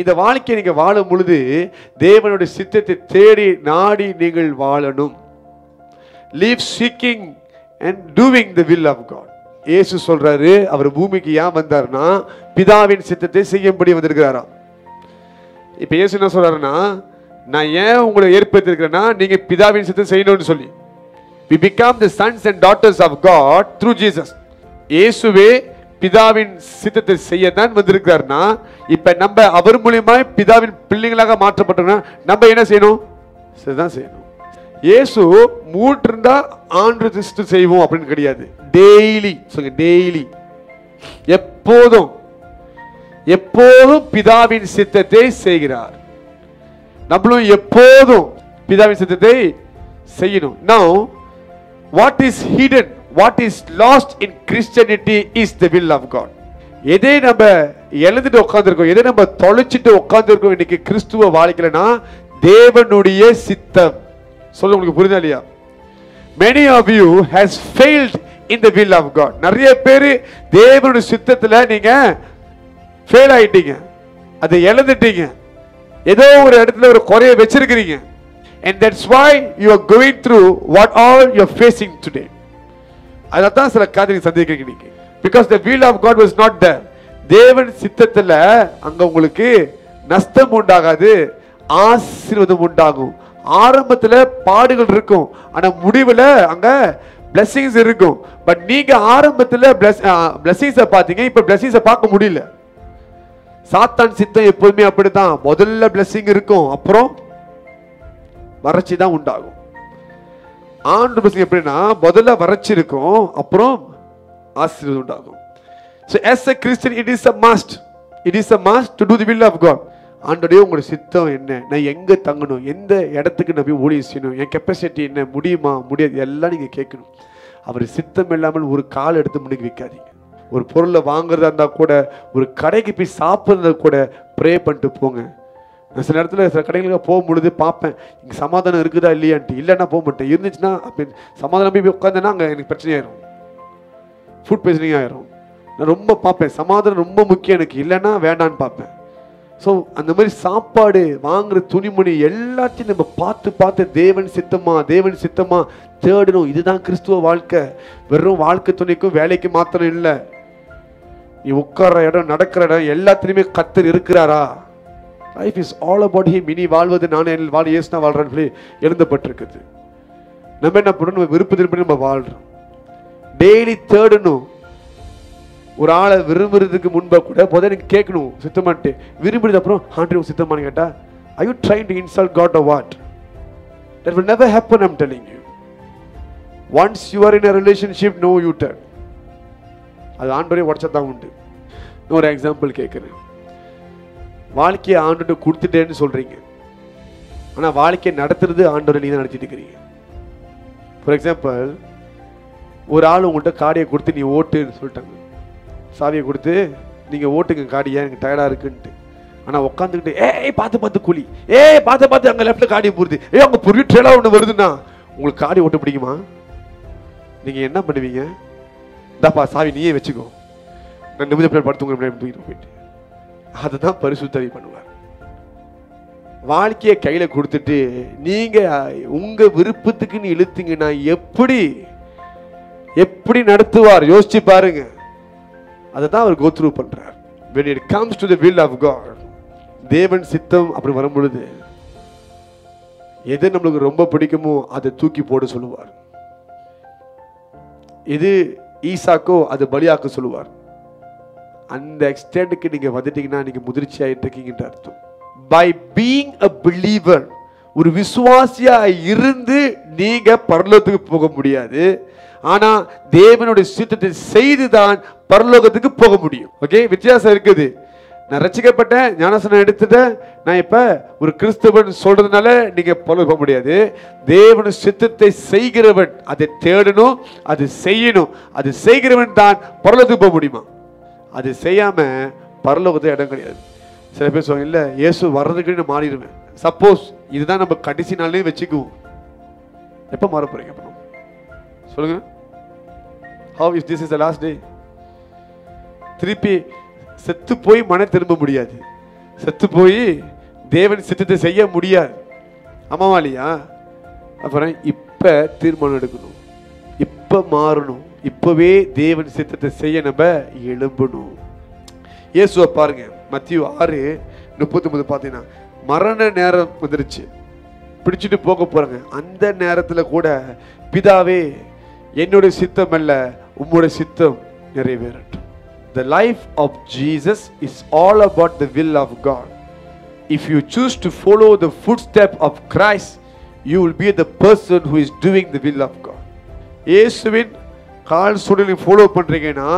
இந்த வாழ்க்கையை நீங்க வாழும் பொழுது தேவனுடைய சித்தத்தை தேடி நாடி நீங்கள் வாழணும். live seeking and doing the will of God. இயேசு சொல்றாரு, அவர் பூமிக்கு ஏன் வந்தார்னா பிதாவின் சித்தத்தை செய்யும்படி வந்திருக்கிறாரா. இப்ப இயேசு என்ன சொல்றாருன்னா, நான் ஏன் உங்களை ஏற்படுத்திருக்கிறேன்னா நீங்க பிதாவின் சித்தத்தை செய்யணும்னு சொல்லி. we become the sons and daughters of God through Jesus. இயேசுவே பிதாவின் சித்தத்தை செய்யத்தான் வந்திருக்கிறார்னா, இப்ப நம்ம அவர் மூலமா பிதாவின் பிள்ளைகளாக மாற்றப்பட்டோம்னா நம்ம என்ன செய்யணும்? சரிதான் செய்யணும். இயேசு மூட்டிருந்தா ஆண்டு சிஸ்ட் செய்வோம் அப்படின்னு கிடையாது. டெய்லி சொல்லுங்க, டெய்லி, எப்போதும் எப்போதும் பிதாவின் சித்தத்தை செய்கிறார். நம்மளும் எப்போதும் பிதாவின் சித்தத்தை செய்யணும். Now what is hidden, what is lost in Christianity is the will of God. எதை நம்ம எழுந்துட்டு உட்கார்ந்துருக்கோம், எதை நம்ம தொலைச்சிட்டு உட்கார்ந்துருக்கோம் இன்னைக்கு கிறிஸ்துவ வாழ்க்கையிலனா தேவனுடைய சித்தம். சொல்ல உங்களுக்கு புரியுதா இல்லையா? many of you has failed in the will of God. நிறைய பேர் தேவனுடைய சித்தத்துல நீங்க ஃபெயில் ஆயிட்டீங்க, அதை இழந்துட்டீங்க, ஏதோ ஒரு இடத்துல ஒரு குறைய வச்சிருக்கிறீங்க. and that's why you are going through what all you are facing today. அதான் சில காரியங்களை சந்திக்கிறீங்க நீங்க. because the will of God was not there. தேவன் சித்தத்துல அங்க உங்களுக்கு நஷ்டம் உண்டாகாது, ஆசீர்வாதம் உண்டாகும். ஆரம்பத்துல பாடுகள் இருக்கும், ஆனா முடிவுல அங்க blessings இருக்கும். பட் நீங்க ஆரம்பத்துல blessings பாத்தீங்க, இப்ப blessings பார்க்க முடியல. சாத்தான் சித்தம் எப்பவுமே அப்படித்தான், முதல்ல blessing இருக்கும், அப்புறம் வறட்சி தான் உண்டாகும். ஆண்டு blessing எப்படின்னா முதல்ல வறட்சி இருக்கும், அப்புறம் ஆசீர்வாதம் உண்டாகும். So as a Christian it is a must, it is a must to do the will of God. ஆண்டவரே உங்களுடைய சித்தம் என்ன, நான் எங்க தங்கணும், எந்த இடத்துக்கு நான் போய் ஊழியம் செய்யணும், என் கெப்பாசிட்டி என்ன, முடியுமா முடியாது, எல்லாம் நீங்க கேட்கணும். அவர் சித்தம் இல்லாமல் ஒரு கால் எடுத்து முன்னுக்கு வைக்காதீங்க. ஒரு பொருளை வாங்குறதா இருந்தா கூட, ஒரு கடைக்கு போய் சாப்பிட்றத கூட ப்ரே பண்ணிட்டு போங்க. நான் சில இடத்துல சில கடைகளுக்கு போகும் பொழுது பார்ப்பேன், இங்கே சமாதானம் இருக்குதா இல்லையான்ட்டு. இல்லைன்னா போக மாட்டேன், இருந்துச்சுன்னா அப்படி சமாதானம் போய் உட்காந்தேன்னா அங்கே எனக்கு பிரச்சனை ஆயிரும், ஃபுட் பாய்சனிங் ஆயிரும். நான் ரொம்ப பார்ப்பேன், சமாதானம் ரொம்ப முக்கியம் எனக்கு, இல்லைன்னா வேண்டான்னு பார்ப்பேன். ஸோ அந்த மாதிரி சாப்பாடு வாங்குற துணிமணி எல்லாத்தையும் நம்ம பார்த்து பார்த்து தேவன் சித்தமா தேவன் சித்தமா தேடணும். இதுதான் கிறிஸ்துவ வாழ்க்கை. வெறும் வாழ்க்கை துணைக்கும் வேலைக்கு மாத்திரம் இல்லை, நீ உட்கார்ற இடம் நடக்கிற இடம் எல்லாத்துலேயுமே கர்த்தர் இருக்கிறாரா. Life is all about him. இனி வாழ்வது நானே வாழ ஏசுனா வாழ்றான்னு சொல்லி எழுதப்பட்டிருக்குது. நம்ம என்ன பண்ணணும், நம்ம விருப்பத்தின்படி நம்ம வாழ்றோம். டெய்லி தேடணும். ஒரு ஆளை விரும்புறதுக்கு முன்பா கூட போதே நீங்க கேட்கணும் சித்தமான்ட்டு. விரும்பினது அப்புறம் ஆண்டவரே சித்தமானு கேட்டா, are you trying to insult God or what? That will never happen, I'm telling you. Once you are in a relationship, no U-turn. அது ஆண்டவரே உடைச்சதான் உண்டு. ஒரு எக்ஸாம்பிள் கேட்குறேன். வாழ்க்கையை ஆண்டவர்கிட்ட கொடுத்துட்டேன்னு சொல்றீங்க, ஆனா வாழ்க்கையை நடத்துறது ஆண்டவரை நீங்க தான் நடத்திட்டு இருக்கிறீங்க. ஃபார் எக்ஸாம்பிள், ஒரு ஆள் உங்கள்கிட்ட காடியை கொடுத்து நீ ஓட்டுன்னு சொல்லிட்டாங்க, சாவியை கொடுத்து நீங்கள் ஓட்டுங்க காடியை, எனக்கு டயர்டாக இருக்குன்ட்டு. ஆனால் உட்காந்துக்கிட்டு ஏய் பார்த்து பார்த்து கூலி, ஏய் பார்த்து பார்த்து அங்கே லெஃப்ட்டில் காடியை போடுது, அங்கே பொருள் ட்ரெயிலாக ஒன்று வருதுன்னா உங்களுக்கு காடி ஓட்ட பிடிக்குமா? நீங்கள் என்ன பண்ணுவீங்க? இந்தாப்பா சாவி நீயே வச்சுக்கோ, நான் நிமிடம் பிள்ளை படுத்துங்க போயிட்டு. அதுதான் பரிசுத்தரை பண்ணுவார். வாழ்க்கையை கையில் கொடுத்துட்டு நீங்கள் உங்கள் விருப்பத்துக்கு நீ இழுத்தீங்கன்னா எப்படி எப்படி நடத்துவார் யோசிச்சு பாருங்க. அதுதான் அவர் go through பண்றார். when it comes to the will of God, தேவன் சித்தம் அப்படி வரும் பொழுது எது நம்மளுக்கு ரொம்ப பிடிக்குமோ அதை தூக்கி போட சொல்லுவார். இது ஈசாக்கோ அது பலியாக்க சொல்லுவார். அந்த எக்ஸ்டெண்டுக்கு நீங்க வந்துட்டீங்கன்னா நீங்க முதிர்ச்சி ஆயிட்டு இருக்கீங்கன்ற அர்த்தம். by being a believer, ஒரு விசுவாசியா இருந்து நீங்க பரலோகத்துக்கு போக முடியாது, ஆனா தேவனுடைய சித்தத்தை செய்துதான் பரலோகத்துக்கு போக முடியும். ஓகே, வித்தியாசம் இருக்குது. நான் ரட்சிக்கப்பட்டேன், ஞானஸ்நானம் எடுத்துட்டேன், நான் இப்ப ஒரு கிறிஸ்தவன் சொல்றதுனால நீங்க பரலோகம் போக முடியாது. தேவனுடைய சித்தத்தை செய்கிறவன் அதை தேடணும், அது செய்யணும், அது செய்கிறவன் தான் பரலோகத்துக்கு போக முடியுமா? அது செய்யாம பரலோகத்துக்கு இடம் கிடையாது. சில பேர் சொல்லுவாங்க, இல்ல இயேசு வர்றதுக்கு நான் மாறிடுவேன். சப்போஸ் இதுதான் நம்ம கடைசி நாளே வச்சுக்குவோம், எப்ப மாற போறீங்க சொல்லுங்க? How is this is the last day? திருப்பி செத்து போய் மன திரும்ப முடியாது, செத்து போய் தேவன் சித்தத்தை செய்ய முடியாது. ஆமாவா இல்லையா? அப்புறம் இப்ப தீர்மானம் எடுக்கணும், இப்ப மாறணும், இப்பவே தேவன் சித்தத்தை செய்ய நம்ம எழும்பணும். இயேசுவை பாருங்க, மத்தேயு 6:39 பார்த்தீங்கன்னா, மரண நேரம் வந்துருச்சு, பிடிச்சிட்டு போக போறாங்க. அந்த நேரத்துல கூட பிதாவே என்னுடைய சித்தம் அல்ல உம்முடைய சித்தம் நிறைவேறட்டும். The life of Jesus is all about the will of God. If you choose to follow the footstep of Christ, you will be the person who is doing the will of God. இயேசுவின் கால் சுடலை follow பண்றீங்கன்னா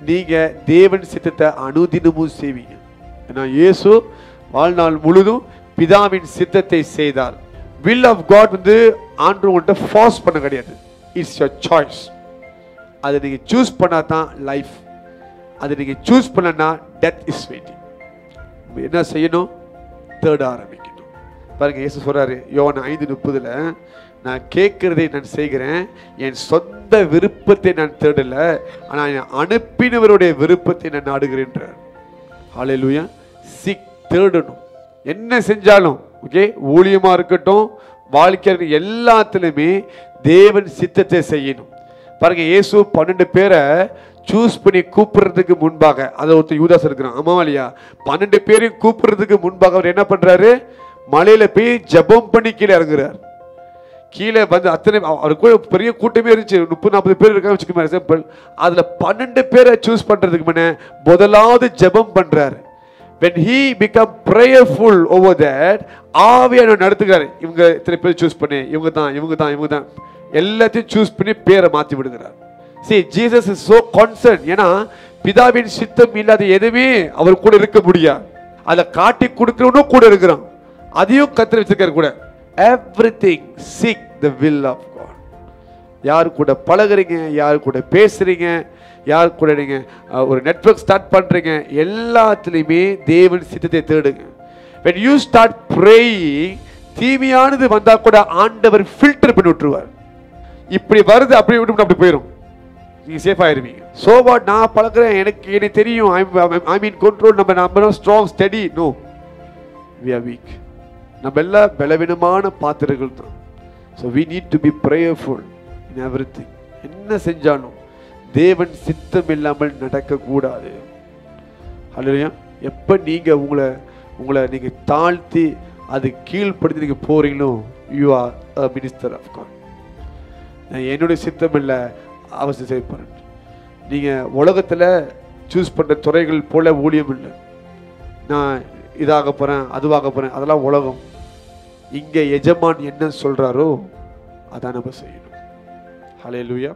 நீங்க தேவன் சித்தத்தை அனுதினமும் செய்வீங்க. ஏன்னா இயேசு வாழ்நாள் முழுதும் பிதாவின் சித்தத்தை செய்தார். will of God வந்து ஆண்டவர்கிட்ட ஃபோர்ஸ் பண்ண கிடையாது. It's your choice. அதை நீங்க சூஸ் பண்ணா தான் லைஃப். அதை நீங்க சூஸ் பண்ணனா டெத் இஸ் வெயிட்டிங். என்ன செய்யணும்? தேட ஆரம்பிக்கணும். பாருங்க, இயேசு சொல்றாரு யோவான் 5:30, நான் கேட்கிறதை நான் செய்கிறேன், என் சொந்த விருப்பத்தை நான் தேடல, ஆனால் என் அனுப்பினவருடைய விருப்பத்தை நான் நாடுகிறேன்றார். ஹல்லேலூயா. தேடணும். என்ன செஞ்சாலும் ஓகே, ஊழியமா இருக்கட்டும், வாழ்க்கை எல்லாத்திலுமே தேவன் சித்தத்தை செய்யணும். பாருங்க, இயேசு 12 பேரை சூஸ் பண்ணி கூப்பிடுறதுக்கு முன்பாக, அதை ஒருத்தர் யூதாஸ் இருக்கிறான், ஆமாவா இல்லையா? 12 பேரையும் கூப்பிடுறதுக்கு முன்பாக அவர் என்ன பண்றாரு? மலையில போய் ஜெபம் பண்ணி கீழே இறங்குறார். கீழே வந்து அத்தனை அவருக்கு பெரிய கூட்டமே இருந்துச்சு, 30-40 பேர் இருக்காங்க வச்சுக்கோங்க. அதுல 12 பேரை சூஸ் பண்றதுக்கு முன்ன முதலாவது ஜெபம் பண்றாரு. when he become prayerful over that, ஆவியானவர் நடத்துகிறார். இவங்க இத்தனை பேர் சூஸ் பண்ணி இவங்க தான் எல்லாத்தையும் சூஸ் பண்ணி பேரை மாத்தி விடுகிறார். see, Jesus is so concerned. ஏன்னா பிதாவின் சித்தம் இல்லாத எதுவுமே அவர் கூட இருக்க முடியாது. அதை காட்டி கொடுக்கிறவனும் கூட இருக்கிறான், அதையும் கத்திர வச்சிருக்காரு கூட. everything seek the will of God. யார் கூட பழகுறீங்க, யார் கூட பேசுறீங்க, யார் கூட நீங்க ஒரு நெட்வொர்க் ஸ்டார்ட் பண்றீங்க, எல்லாத்துலயுமே தேவன் சித்தத்தை தேடுங்க. when you start praying, தீமையானது வந்தா கூட ஆண்டவர் ஃபில்டர் பண்ணி விட்டுருவார். இப்படி வருது அப்படி விட்டு அப்படி போயிடும், நீங்க சேஃப் ஆயிருவீங்க. சோ வாட், நான் பழகுறேன், எனக்கு தெரியும், ஐ மீன் கண்ட்ரோல், நம்ம strong study. No, we are weak. நம்ம எல்லாம் பலவீனமான பாத்திரங்கள் தான். so we need to be prayerful in everything. என்ன செஞ்சாலும் தேவன் சித்தம் இல்லாமல் நடக்க கூடாது. ஹல்லேலூயா. எப்ப நீங்க உங்களை நீங்க தாழ்த்தி அது கீழ்ப்படுத்தி நீங்க போறீங்களோ, you are a minister of God. என்னுடைய சித்தம் இல்ல அவசியம் செய்யப்படுறேன். நீங்க உலகத்துல சூஸ் பண்ற துறைகள் போல ஊழியம் இல்லை. நான் இதாக போறேன், அதுவாக போறேன், அதெல்லாம் உலகம். இங்க எஜமான் என்ன சொல்றாரோ அதான் நம்ம செய்யணும். ஹல்லேலூயா.